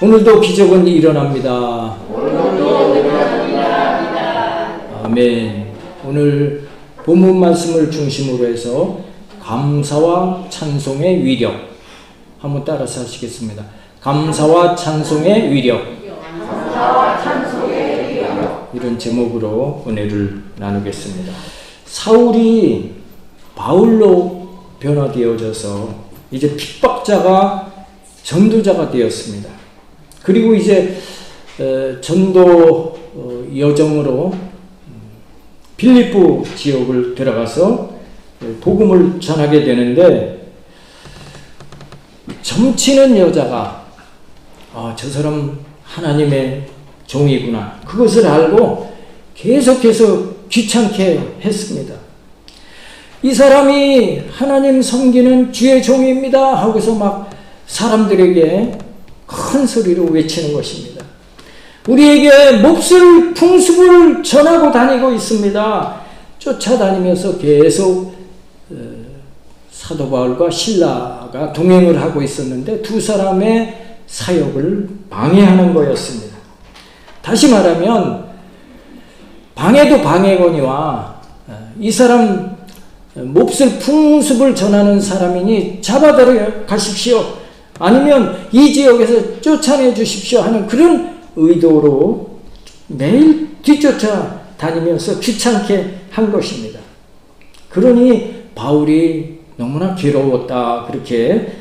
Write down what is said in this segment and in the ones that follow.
오늘도 기적은 일어납니다. 아멘. 오늘 본문 말씀을 중심으로 해서 감사와 찬송의 위력 한번 따라서 하시겠습니다. 감사와 찬송의 위력. 이런 제목으로 은혜를 나누겠습니다. 사울이 바울로 변화되어져서 이제 핍박자가 전도자가 되었습니다. 그리고 이제 전도 여정으로 빌립보 지역을 들어가서 복음을 전하게 되는데, 점치는 여자가 저 사람 하나님의 종이구나, 그것을 알고 계속해서 귀찮게 했습니다. 이 사람이 하나님 섬기는 주의 종입니다 하고서 막 사람들에게 큰 소리로 외치는 것입니다. 우리에게 몹쓸 풍습을 전하고 다니고 있습니다. 쫓아다니면서 계속 사도 바울과 실라가 동행을 하고 있었는데 두 사람의 사역을 방해하는 거였습니다. 다시 말하면 방해도 방해거니와 이 사람 몹쓸 풍습을 전하는 사람이니 잡아들여 가십시오, 아니면 이 지역에서 쫓아내 주십시오 하는 그런 의도로 매일 뒤쫓아 다니면서 귀찮게 한 것입니다. 그러니 바울이 너무나 괴로웠다, 그렇게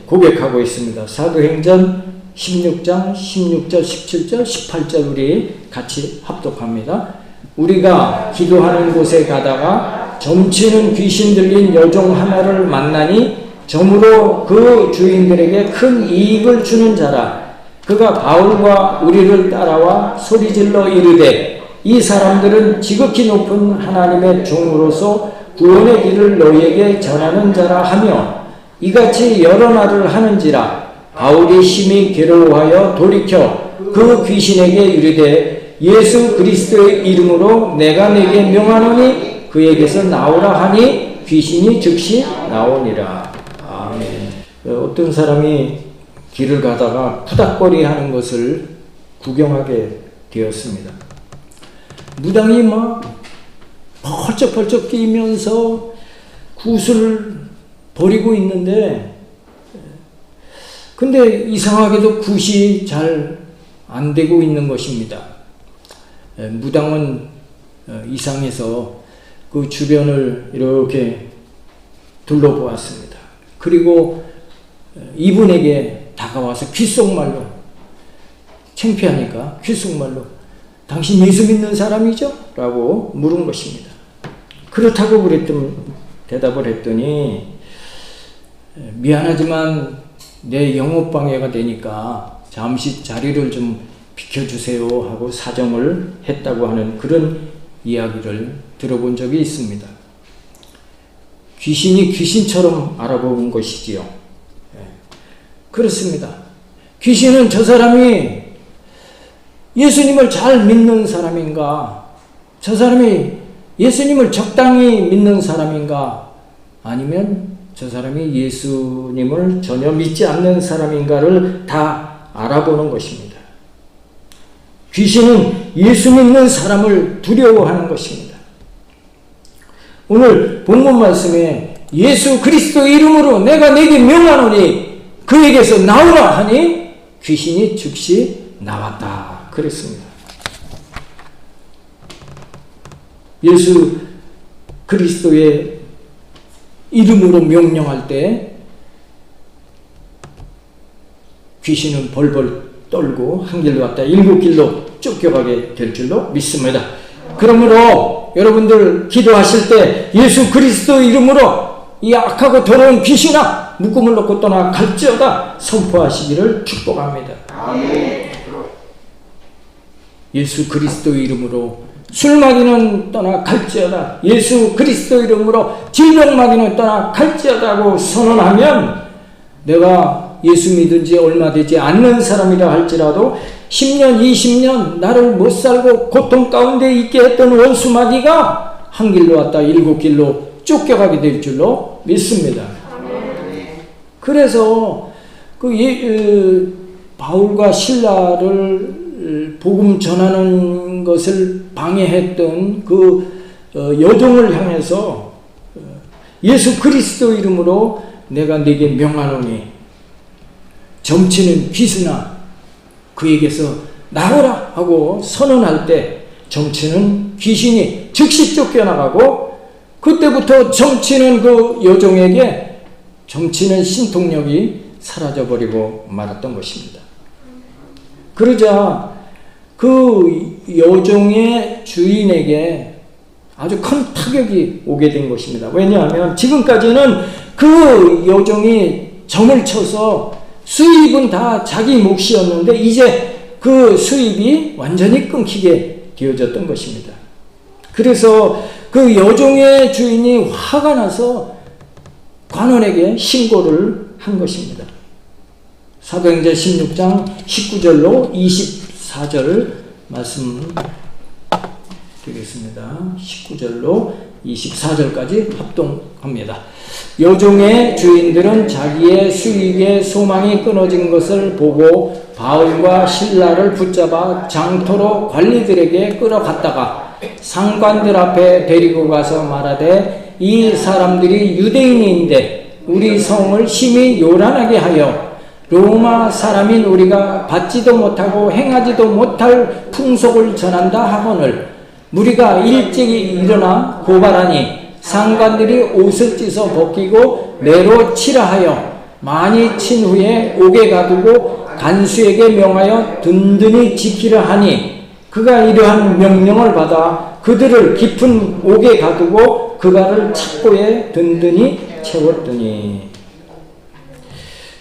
고백하고 있습니다. 사도행전 16장 16절 17절 18절 우리 같이 합독합니다. 우리가 기도하는 곳에 가다가 점치는 귀신 들린 여종 하나를 만나니 점으로 그 주인들에게 큰 이익을 주는 자라. 그가 바울과 우리를 따라와 소리질러 이르되 이 사람들은 지극히 높은 하나님의 종으로서 구원의 길을 너희에게 전하는 자라 하며 이같이 여러 말을 하는지라. 바울이 심히 괴로워하여 돌이켜 그 귀신에게 이르되 예수 그리스도의 이름으로 내가 내게 명하노니 그에게서 나오라 하니 귀신이 즉시 나오니라. 아멘. 어떤 사람이 길을 가다가 푸닥거리 하는 것을 구경하게 되었습니다. 무당이 막 펄쩍펄쩍 뛰면서 굿을 버리고 있는데, 근데 이상하게도 굿이 잘 안 되고 있는 것입니다. 무당은 이상해서 그 주변을 이렇게 둘러보았습니다. 그리고 이분에게 다가와서 귓속말로, 창피하니까 귓속말로 당신 예수 믿는 사람이죠? 라고 물은 것입니다. 그렇다고 대답을 했더니 미안하지만 내 영업방해가 되니까 잠시 자리를 좀 비켜주세요 하고 사정을 했다고 하는 그런 이야기를 들어본 적이 있습니다. 귀신이 귀신처럼 알아보는 것이지요. 그렇습니다. 귀신은 저 사람이 예수님을 잘 믿는 사람인가, 저 사람이 예수님을 적당히 믿는 사람인가, 아니면 저 사람이 예수님을 전혀 믿지 않는 사람인가를 다 알아보는 것입니다. 귀신은 예수 믿는 사람을 두려워하는 것입니다. 오늘 본문 말씀에 예수 그리스도 이름으로 내가 내게 명하노니 그에게서 나오라 하니 귀신이 즉시 나왔다, 그랬습니다. 예수 그리스도의 이름으로 명령할 때 귀신은 벌벌 떨고 한 길로 왔다 7길로 쫓겨가게 될 줄로 믿습니다. 그러므로 여러분들 기도하실 때 예수 그리스도 이름으로 이 악하고 더러운 귀신아 묶음을 놓고 떠나 갈지어다 선포하시기를 축복합니다. 아멘. 예수 그리스도 이름으로 술마귀는 떠나 갈지어다, 예수 그리스도 이름으로 질병마귀는 떠나 갈지어다고 선언하면 내가 예수 믿은 지 얼마 되지 않는 사람이라 할지라도 10년 20년 나를 못 살고 고통 가운데 있게 했던 원수마귀가 한 길로 왔다 7길로 쫓겨가게 될 줄로 믿습니다. 그래서 바울과 신라를 복음 전하는 것을 방해했던 그 여종을 향해서 예수 그리스도 이름으로 내가 네게 명하노니 점치는 귀신아 그에게서 나오라 하고 선언할 때 점치는 귀신이 즉시 쫓겨나가고 그때부터 점치는 그 여종에게 점치는 신통력이 사라져버리고 말았던 것입니다. 그러자 그 여종의 주인에게 아주 큰 타격이 오게 된 것입니다. 왜냐하면 지금까지는 그 여종이 점을 쳐서 수입은 다 자기 몫이었는데 이제 그 수입이 완전히 끊기게 되어졌던 것입니다. 그래서 그 여종의 주인이 화가 나서 관원에게 신고를 한 것입니다. 사도행전 16장 19절로 24절 말씀 드리겠습니다. 19절로 24절까지 합동합니다. 여종의 주인들은 자기의 수익의 소망이 끊어진 것을 보고 바울과 신라를 붙잡아 장터로 관리들에게 끌어갔다가 상관들 앞에 데리고 가서 말하되 이 사람들이 유대인인데 우리 성을 심히 요란하게 하여 로마 사람인 우리가 받지도 못하고 행하지도 못할 풍속을 전한다 하거늘 우리가 일찍이 일어나 고발하니 상관들이 옷을 찢어 벗기고 매로 치라 하여 많이 친 후에 옥에 가두고 간수에게 명하여 든든히 지키라 하니 그가 이러한 명령을 받아 그들을 깊은 옥에 가두고 그가를 착고에 든든히 채웠더니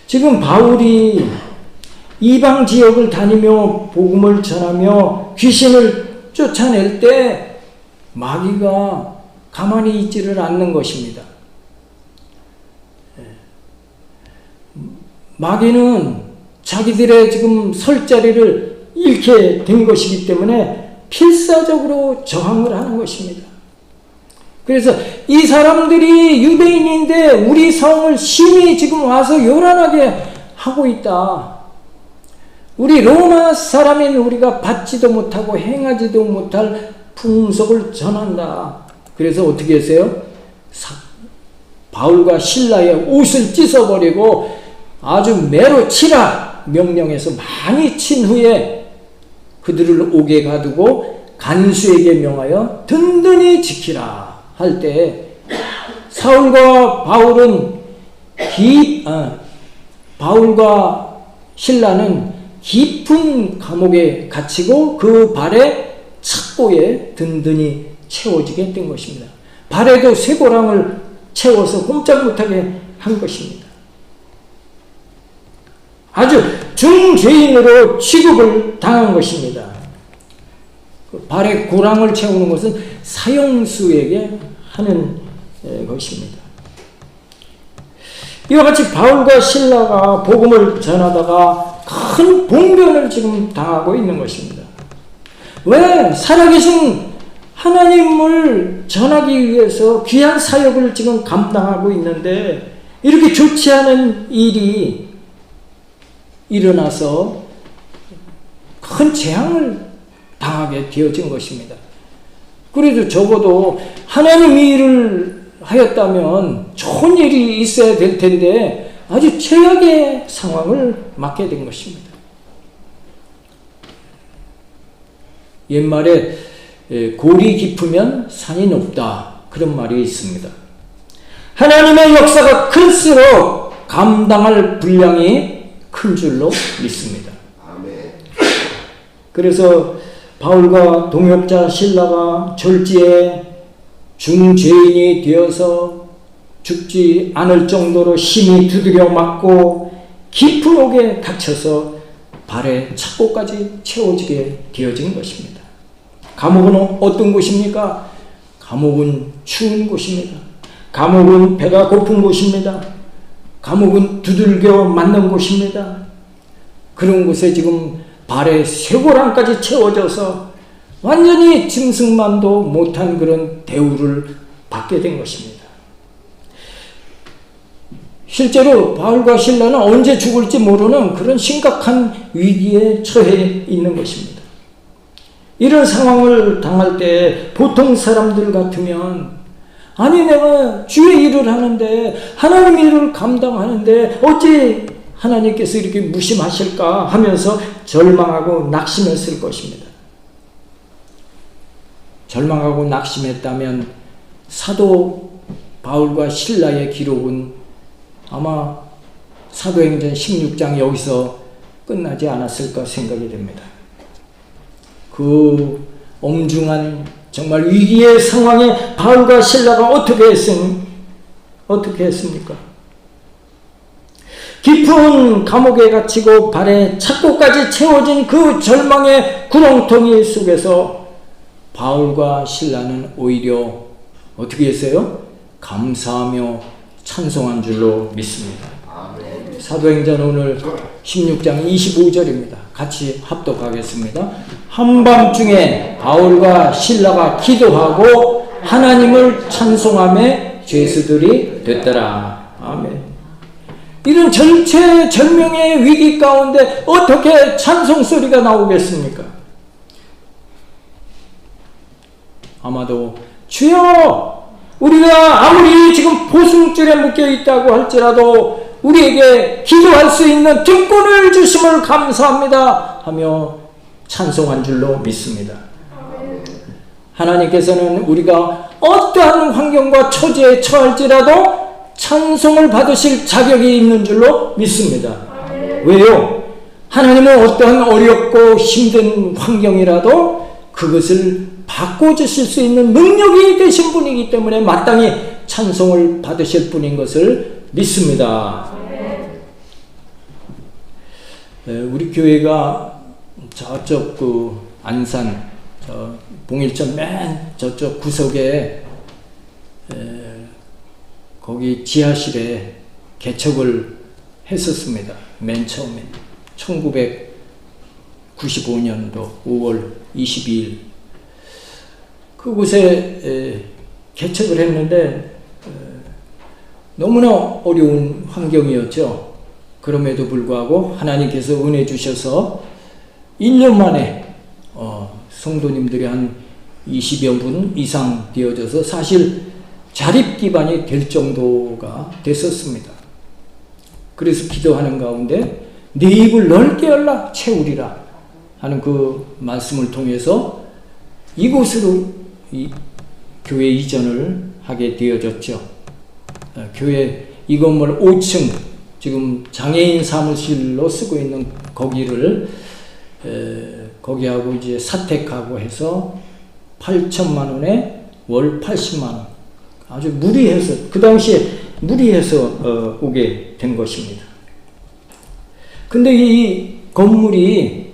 지금 바울이 이방 지역을 다니며 복음을 전하며 귀신을 쫓아낼 때 마귀가 가만히 있지를 않는 것입니다. 마귀는 자기들의 지금 설 자리를 잃게 된 것이기 때문에 필사적으로 저항을 하는 것입니다. 그래서 이 사람들이 유대인인데 우리 성을 심히 지금 와서 요란하게 하고 있다. 우리 로마 사람인 우리가 받지도 못하고 행하지도 못할 풍속을 전한다. 그래서 어떻게 하세요? 바울과 신라의 옷을 찢어버리고 아주 매로 치라 명령해서 많이 친 후에 그들을 옥에 가두고 간수에게 명하여 든든히 지키라 할 때 사울과 바울은 바울과 신라는 깊은 감옥에 갇히고 그 발에 착고에 든든히 채워지게 된 것입니다. 발에도 쇠고랑을 채워서 꼼짝 못하게 한 것입니다. 아주 중죄인으로 취급을 당한 것입니다. 발에 고랑을 채우는 것은 사형수에게 하는 것입니다. 이와 같이 바울과 신라가 복음을 전하다가 큰 봉변을 지금 당하고 있는 것입니다. 왜? 살아계신 하나님을 전하기 위해서 귀한 사역을 지금 감당하고 있는데 이렇게 좋지 않은 일이 일어나서 큰 재앙을 당하게 되어진 것입니다. 그래도 적어도 하나님이 일을 하였다면 좋은 일이 있어야 될 텐데 아주 최악의 상황을 맞게 된 것입니다. 옛말에 골이 깊으면 산이 높다 그런 말이 있습니다. 하나님의 역사가 클수록 감당할 분량이 큰 줄로 믿습니다. 그래서 바울과 동역자 신라가 졸지에 중죄인이 되어서 죽지 않을 정도로 심히 두드려 맞고 깊은 옥에 갇혀서 발에 착고까지 채워지게 되어진 것입니다. 감옥은 어떤 곳입니까? 감옥은 추운 곳입니다. 감옥은 배가 고픈 곳입니다. 감옥은 두들겨 맞는 곳입니다. 그런 곳에 지금 발에 쇠고랑까지 채워져서 완전히 짐승만도 못한 그런 대우를 받게 된 것입니다. 실제로 바울과 실라는 언제 죽을지 모르는 그런 심각한 위기에 처해 있는 것입니다. 이런 상황을 당할 때 보통 사람들 같으면 아니 내가 주의 일을 하는데 하나님 일을 감당하는데 어찌 하나님께서 이렇게 무심하실까 하면서 절망하고 낙심했을 것입니다. 절망하고 낙심했다면 사도 바울과 실라의 기록은 아마 사도행전 16장 여기서 끝나지 않았을까 생각이 됩니다. 그 엄중한 정말 위기의 상황에 바울과 실라가 어떻게 했습니까? 깊은 감옥에 갇히고 발에 착고까지 채워진 그 절망의 구렁텅이 속에서 바울과 실라는 오히려 어떻게 했어요? 감사하며 찬송한 줄로 믿습니다. 사도행전 오늘 16장 25절입니다. 같이 합독하겠습니다. 한밤중에 바울과 실라가 기도하고 하나님을 찬송하며 죄수들이 됐더라. 아멘. 이런 절체절명의 위기 가운데 어떻게 찬송소리가 나오겠습니까? 아마도 주여 우리가 아무리 지금 보승줄에 묶여 있다고 할지라도 우리에게 기도할 수 있는 특권을 주심을 감사합니다 하며 찬송한 줄로 믿습니다. 하나님께서는 우리가 어떠한 환경과 처지에 처할지라도 찬송을 받으실 자격이 있는 줄로 믿습니다. 왜요? 하나님은 어떠한 어렵고 힘든 환경이라도 그것을 바꿔주실 수 있는 능력이 되신 분이기 때문에 마땅히 찬송을 받으실 분인 것을 믿습니다. 우리 교회가 저쪽 그 안산 봉일천 맨 저쪽 구석에 거기 지하실에 개척을 했었습니다. 맨 처음에 1995년도 5월 22일 그곳에 개척을 했는데 너무나 어려운 환경이었죠. 그럼에도 불구하고 하나님께서 은혜 주셔서 1년 만에 성도님들이 한 20여 분 이상 되어져서 사실 자립 기반이 될 정도가 됐었습니다. 그래서 기도하는 가운데 네 입을 넓게 열라 채우리라 하는 그 말씀을 통해서 이곳으로 교회 이전을 하게 되어졌죠. 교회 이 건물 5층 지금 장애인 사무실로 쓰고 있는 거기를 거기하고 이제 사택하고 해서 8천만 원에 월 80만 원 아주 무리해서 그 당시에 무리해서 오게 된 것입니다. 근데 이 건물이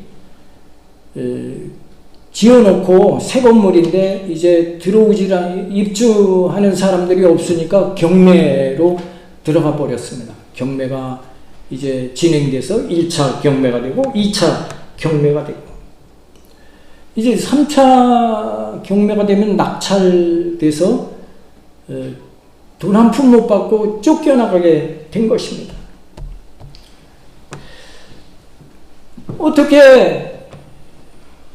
지어놓고 새 건물인데 이제 입주하는 사람들이 없으니까 경매로 들어가 버렸습니다. 경매가 이제 진행돼서 1차 경매가 되고 2차 경매가 되고 이제 3차 경매가 되면 낙찰돼서 돈 한 푼 못 받고 쫓겨나가게 된 것입니다. 어떻게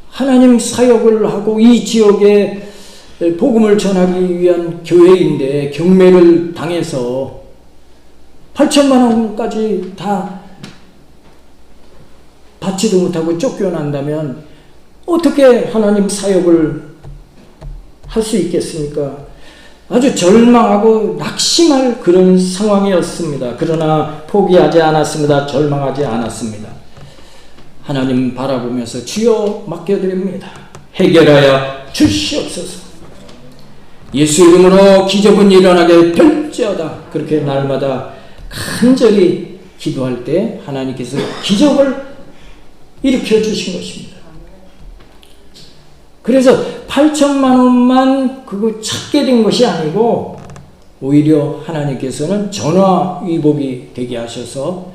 하나님 사역을 하고 이 지역에 복음을 전하기 위한 교회인데 경매를 당해서 8천만 원까지 다 받지도 못하고 쫓겨난다면 어떻게 하나님 사역을 할 수 있겠습니까? 아주 절망하고 낙심할 그런 상황이었습니다. 그러나 포기하지 않았습니다. 절망하지 않았습니다. 하나님 바라보면서 주여 맡겨드립니다. 해결하여 주시옵소서. 예수 이름으로 기적은 일어나게 될지어다. 그렇게 날마다 간절히 기도할 때 하나님께서 기적을 일으켜 주신 것입니다. 그래서 8천만 원만 그거 찾게 된 것이 아니고 오히려 하나님께서는 전화위복이 되게 하셔서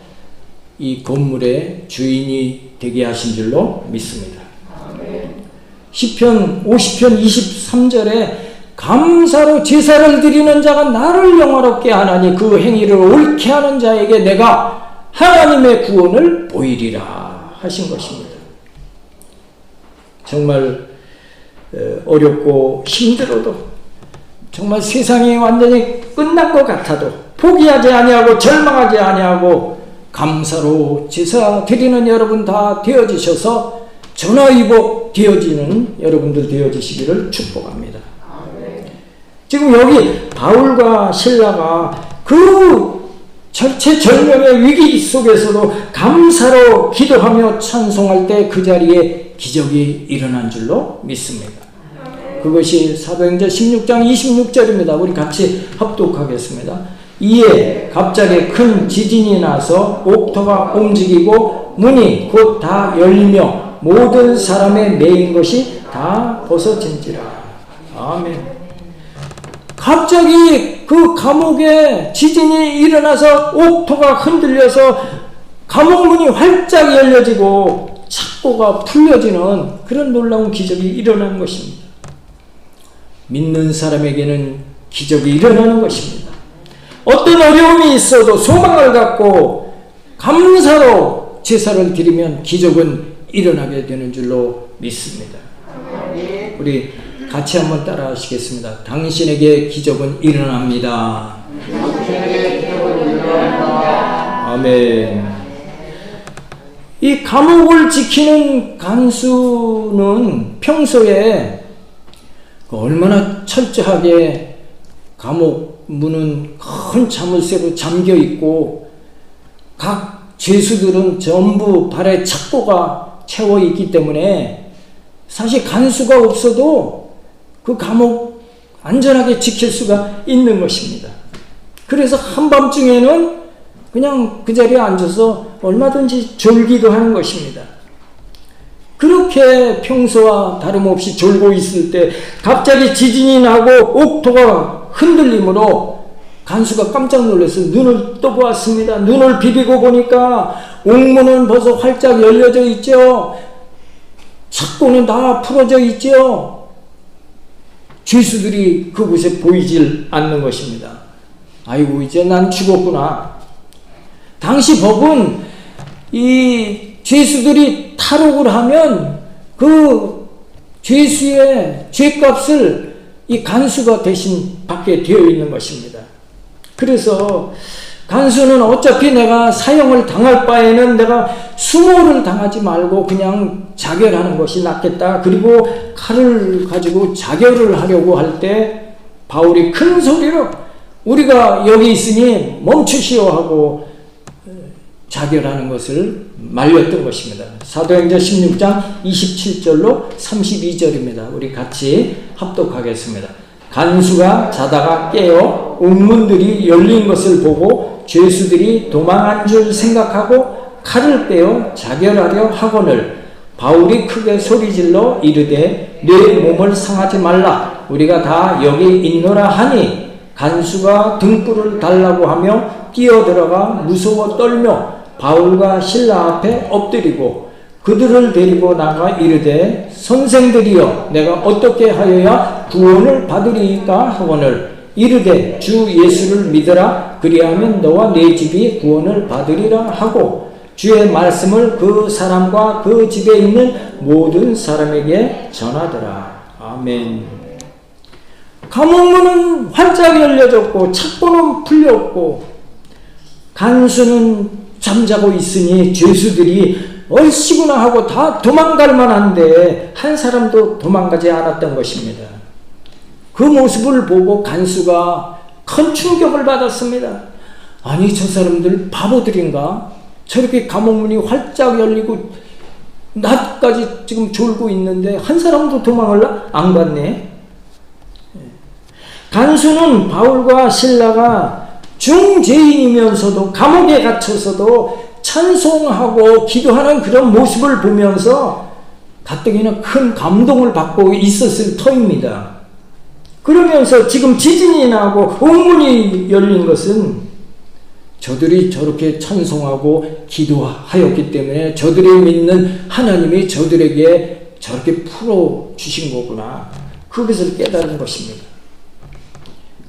이 건물의 주인이 되게 하신 줄로 믿습니다. 시편 50편 23절에 감사로 제사를 드리는 자가 나를 영화롭게 하나니 그 행위를 옳게 하는 자에게 내가 하나님의 구원을 보이리라 하신 것입니다. 정말 어렵고 힘들어도, 정말 세상이 완전히 끝난 것 같아도 포기하지 아니하고 절망하지 아니하고 감사로 제사 드리는 여러분 다 되어지셔서 전화위복 되어지는 여러분들 되어지시기를 축복합니다. 지금 여기 바울과 실라가 그 절체절명의 위기 속에서도 감사로 기도하며 찬송할 때 그 자리에 기적이 일어난 줄로 믿습니다. 그것이 사도행전 16장 26절입니다. 우리 같이 합독하겠습니다. 이에 갑자기 큰 지진이 나서 옥토가 움직이고 문이 곧 다 열리며 모든 사람의 매인 것이 다 벗어진지라. 아멘. 갑자기 그 감옥에 지진이 일어나서 옥토가 흔들려서 감옥 문이 활짝 열려지고 착고가 풀려지는 그런 놀라운 기적이 일어나는 것입니다. 믿는 사람에게는 기적이 일어나는 것입니다. 어떤 어려움이 있어도 소망을 갖고 감사로 제사를 드리면 기적은 일어나게 되는 줄로 믿습니다. 우리 같이 한번 따라 하시겠습니다. 당신에게 기적은 일어납니다. 아멘. 이 감옥을 지키는 간수는 평소에 얼마나 철저하게 감옥 문은 큰 자물쇠로 잠겨 있고 각 죄수들은 전부 발에 착고가 채워 있기 때문에 사실 간수가 없어도 그 감옥 안전하게 지킬 수가 있는 것입니다. 그래서 한밤중에는 그냥 그 자리에 앉아서 얼마든지 졸기도 하는 것입니다. 그렇게 평소와 다름없이 졸고 있을 때 갑자기 지진이 나고 옥토가 흔들림으로 간수가 깜짝 놀라서 눈을 떠보았습니다. 눈을 비비고 보니까 옥문은 벌써 활짝 열려져 있죠. 착고는 다 풀어져 있죠. 죄수들이 그곳에 보이질 않는 것입니다. 아이고, 이제 난 죽었구나. 당시 법은 이 죄수들이 탈옥을 하면 그 죄수의 죄값을 이 간수가 대신 받게 되어 있는 것입니다. 그래서 간수는 어차피 내가 사형을 당할 바에는 내가 수모를 당하지 말고 그냥 자결하는 것이 낫겠다. 그리고 칼을 가지고 자결을 하려고 할 때 바울이 큰 소리로 우리가 여기 있으니 멈추시오 하고 자결하는 것을 말렸던 것입니다. 사도행전 16장 27절로 32절입니다. 우리 같이 합독하겠습니다. 간수가 자다가 깨어 옥문들이 열린 것을 보고 죄수들이 도망한 줄 생각하고 칼을 빼어 자결하려 하거늘 바울이 크게 소리질러 이르되 내 몸을 상하지 말라. 우리가 다 여기 있노라 하니 간수가 등불을 달라고 하며 뛰어들어가 무서워 떨며 바울과 실라 앞에 엎드리고 그들을 데리고 나가 이르되 선생들이여 내가 어떻게 하여야 구원을 받으리이까 하거늘 이르되 주 예수를 믿으라 그리하면 너와 네 집이 구원을 받으리라 하고 주의 말씀을 그 사람과 그 집에 있는 모든 사람에게 전하더라. 아멘. 감옥문은 활짝 열려졌고 착고는 풀렸고 간수는 잠자고 있으니 죄수들이 얼씨구나 하고 다 도망갈 만한데 한 사람도 도망가지 않았던 것입니다. 그 모습을 보고 간수가 큰 충격을 받았습니다. 아니, 저 사람들 바보들인가? 저렇게 감옥문이 활짝 열리고 낮까지 지금 졸고 있는데 한 사람도 도망을 안 갔네. 간수는 바울과 실라가 중죄인이면서도 감옥에 갇혀서도 찬송하고 기도하는 그런 모습을 보면서 가뜩이나 큰 감동을 받고 있었을 터입니다. 그러면서 지금 지진이 나고 옥문이 열린 것은 저들이 저렇게 찬송하고 기도하였기 때문에 저들이 믿는 하나님이 저들에게 저렇게 풀어주신 거구나. 그것을 깨달은 것입니다.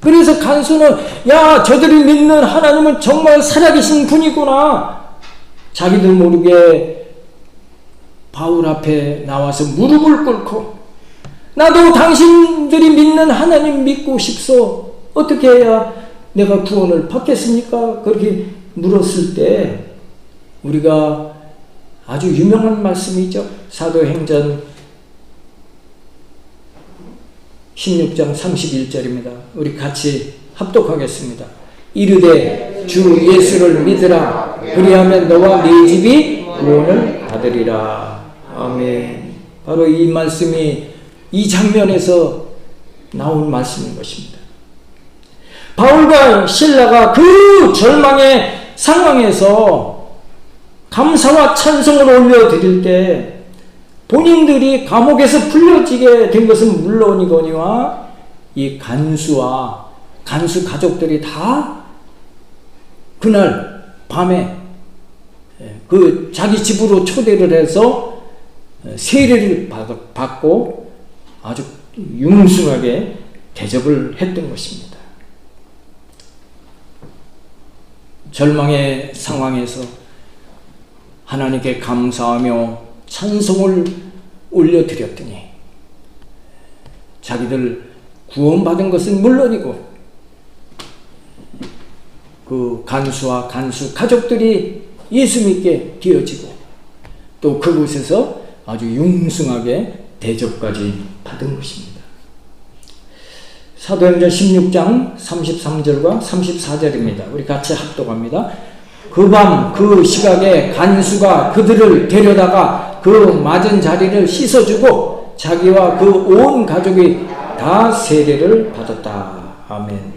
그래서 간수는 야, 저들이 믿는 하나님은 정말 살아계신 분이구나. 자기들 모르게 바울 앞에 나와서 무릎을 꿇고 나도 당신들이 믿는 하나님 믿고 싶소. 어떻게 해야 내가 구원을 받겠습니까? 그렇게 물었을 때 우리가 아주 유명한 말씀이죠. 사도행전 16장 31절입니다. 우리 같이 합독하겠습니다. 이르되 주 예수를 믿으라. 그리하면 너와 네 집이 구원을 받으리라. 아멘. 바로 이 말씀이 이 장면에서 나온 말씀인 것입니다. 바울과 실라가 그 절망의 상황에서 감사와 찬송을 올려드릴 때 본인들이 감옥에서 풀려지게 된 것은 물론이거니와 이 간수와 간수 가족들이 다 그날 밤에 그 자기 집으로 초대를 해서 세례를 받고 아주 융숭하게 대접을 했던 것입니다. 절망의 상황에서 하나님께 감사하며 찬송을 올려드렸더니 자기들 구원받은 것은 물론이고 그 간수와 간수 가족들이 예수 믿게 되어지고 또 그곳에서 아주 융숭하게 대접까지 받은 것입니다. 사도행전 16장 33절과 34절입니다. 우리 같이 합독합니다. 그 밤 그 시각에 간수가 그들을 데려다가 그 맞은 자리를 씻어주고 자기와 그 온 가족이 다 세례를 받았다. 아멘.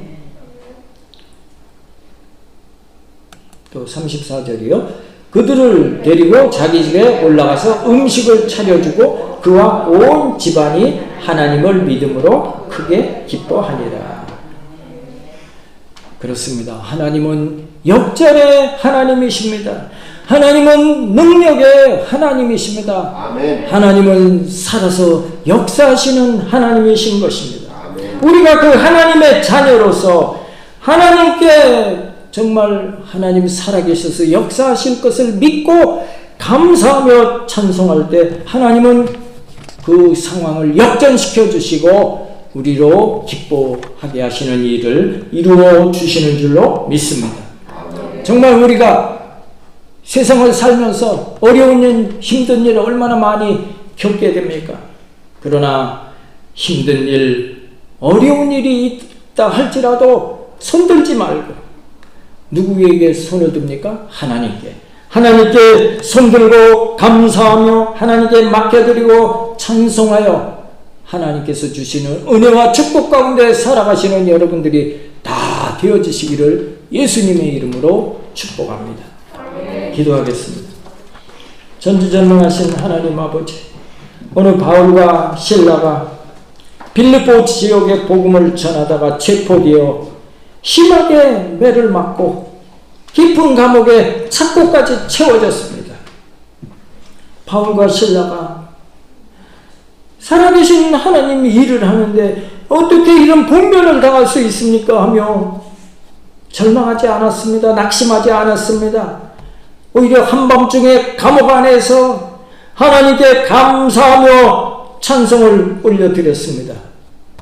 또 34절이요. 그들을 데리고 자기 집에 올라가서 음식을 차려주고 그와 온 집안이 하나님을 믿음으로 크게 기뻐하니라. 그렇습니다. 하나님은 역전의 하나님이십니다. 하나님은 능력의 하나님이십니다. 아멘. 하나님은 살아서 역사하시는 하나님이신 것입니다. 아멘. 우리가 그 하나님의 자녀로서 하나님께 정말 하나님 살아계셔서 역사하실 것을 믿고 감사하며 찬송할 때 하나님은 그 상황을 역전시켜 주시고 우리로 기뻐하게 하시는 일을 이루어 주시는 줄로 믿습니다. 정말 우리가 세상을 살면서 어려운 일, 힘든 일 얼마나 많이 겪게 됩니까? 그러나 힘든 일, 어려운 일이 있다 할지라도 손들지 말고 누구에게 손을 듭니까? 하나님께. 하나님께 손들고 감사하며 하나님께 맡겨드리고 찬송하여 하나님께서 주시는 은혜와 축복 가운데 살아가시는 여러분들이 다 되어지시기를 예수님의 이름으로 축복합니다. 기도하겠습니다. 전지전능하신 하나님 아버지, 오늘 바울과 실라가 빌립보 지역의 복음을 전하다가 체포되어 심하게 매를 맞고 깊은 감옥에 착고까지 채워졌습니다. 바울과 실라가 살아계신 하나님이 일을 하는데 어떻게 이런 봉변을 당할 수 있습니까? 하며 절망하지 않았습니다. 낙심하지 않았습니다. 오히려 한밤중에 감옥 안에서 하나님께 감사하며 찬송을 올려드렸습니다.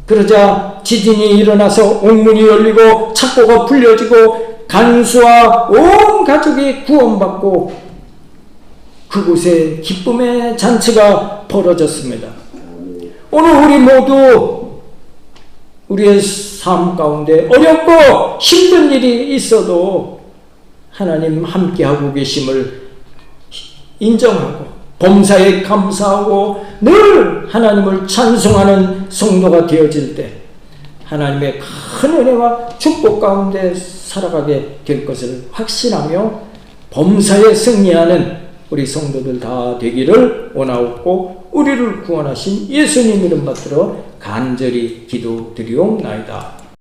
그러자 지진이 일어나서 옥문이 열리고 착고가 풀려지고 간수와 온 가족이 구원받고 그곳에 기쁨의 잔치가 벌어졌습니다. 오늘 우리 모두 우리의 삶 가운데 어렵고 힘든 일이 있어도 하나님 함께하고 계심을 인정하고 범사에 감사하고 늘 하나님을 찬송하는 성도가 되어질 때 하나님의 큰 은혜와 축복 가운데 살아가게 될 것을 확신하며 범사에 승리하는 우리 성도들 다 되기를 원하옵고 우리를 구원하신 예수님 이름 받들어 간절히 기도드리옵나이다.